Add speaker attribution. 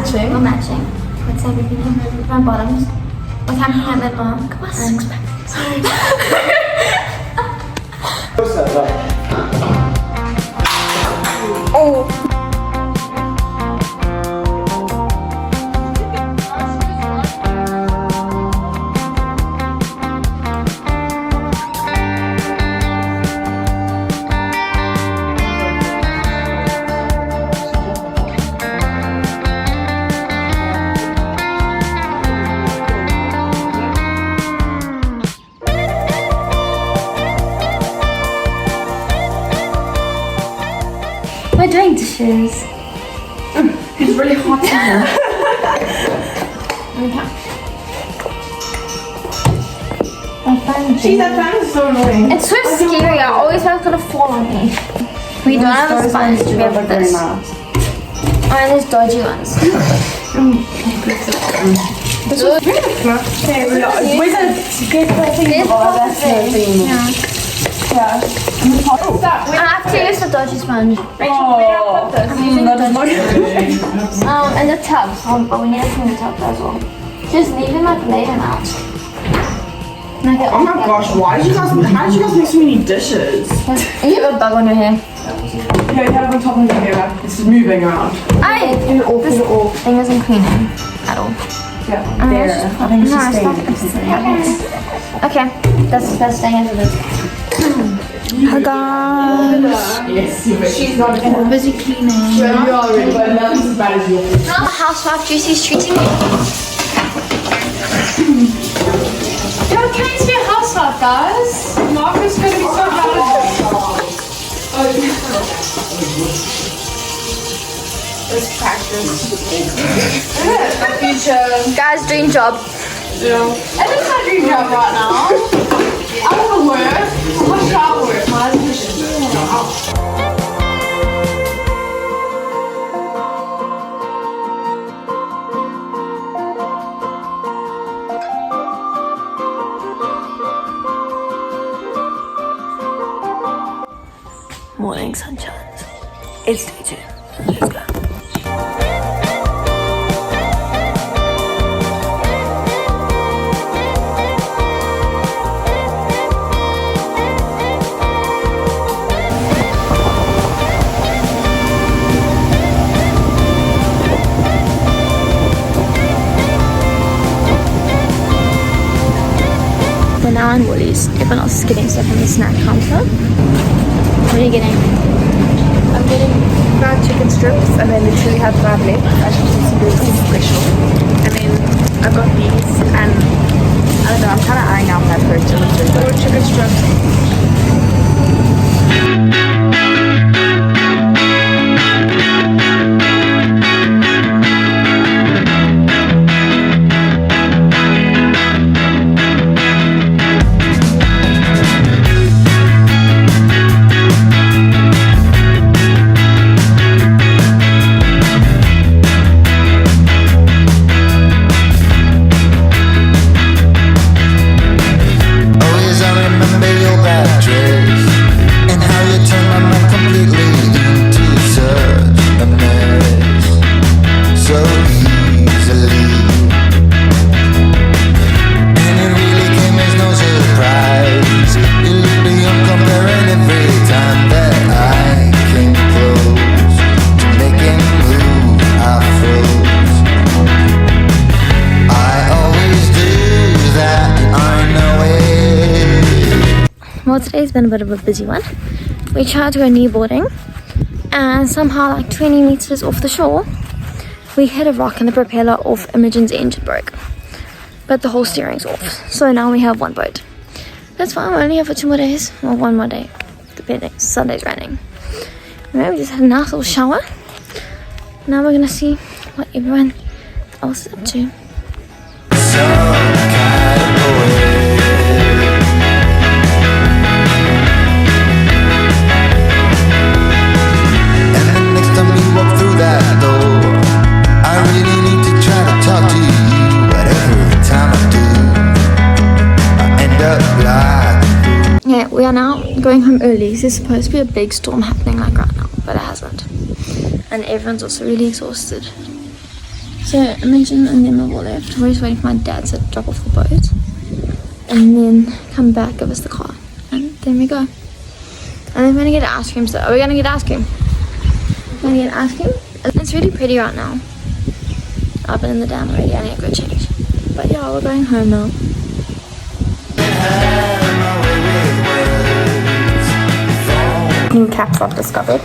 Speaker 1: matching.
Speaker 2: We're matching. What's everything? My bottoms. What's happening at midmar? Come on, six pack. Oh. We're doing dishes.
Speaker 1: It's really hot in here.
Speaker 2: Okay.
Speaker 1: Jeez, that fan is so annoying.
Speaker 2: It's so scary. I always feel it's gonna fall on me. We don't have a sponge to be able to this. Oh, and there's dodgy ones.
Speaker 1: This is really fluff. Where's the thing? Yeah.
Speaker 2: I have to use the dodgy sponge.
Speaker 1: Oh,
Speaker 2: I'm using the dodgy sponge. And the tubs. But we need to clean the tub as well. Just leave them like lay them out.
Speaker 1: Oh my gosh, how did you guys make so many dishes?
Speaker 2: You have a bug on your hair.
Speaker 1: Yeah, you have it on top of your hair. It's moving around.
Speaker 2: This thing isn't cleaning at all.
Speaker 1: Yeah, there. I think it's just staying.
Speaker 2: Okay, that's staying as it is.
Speaker 3: Hi guys.
Speaker 1: She's not
Speaker 3: We're busy cleaning.
Speaker 1: Yeah, you are already, but nothing's as bad as yours.
Speaker 2: Now the housewife Juicy's treating me.
Speaker 3: You're okay to be a housewife, guys. Marcus is going to be so proud of you.
Speaker 1: Let's practice.
Speaker 3: The future.
Speaker 2: Guys, dream job.
Speaker 3: Yeah. It is my dream job right now. I want to work. I want to try work. My husband.
Speaker 4: Morning sunshines. It's day 2. Let's go.
Speaker 2: We're now in Woolies. Everyone else is getting stuff from the snack counter. What are you getting?
Speaker 1: I'm getting fried chicken strips and they literally have 5 left. I should do something special. And then I've got these and I don't know, I'm kind of eyeing out that first chicken strips.
Speaker 2: Well, today's been a bit of a busy one. We tried to go kneeboarding and somehow like 20 meters off the shore we hit a rock and the propeller off Imogen's engine broke, but the whole steering's off, so now we have one boat. That's fine, we're only here for 2 more days, or 1 more day depending. Sunday's raining. Anyway, we just had a nice little shower. Now we're gonna see what everyone else is up to. Yeah, we are now going home early. There's supposed to be a big storm happening like right now, but it hasn't. And everyone's also really exhausted. So Imogen and them have all left. We're just waiting for my dad to drop off the boat and then come back, give us the car, and then we go. And then we're gonna get ice cream. So we're gonna get ice cream. We're gonna get ice cream. It's really pretty right now. I've been in the dam already. I need to go change. But yeah, we're going home now.
Speaker 1: New caps I've discovered.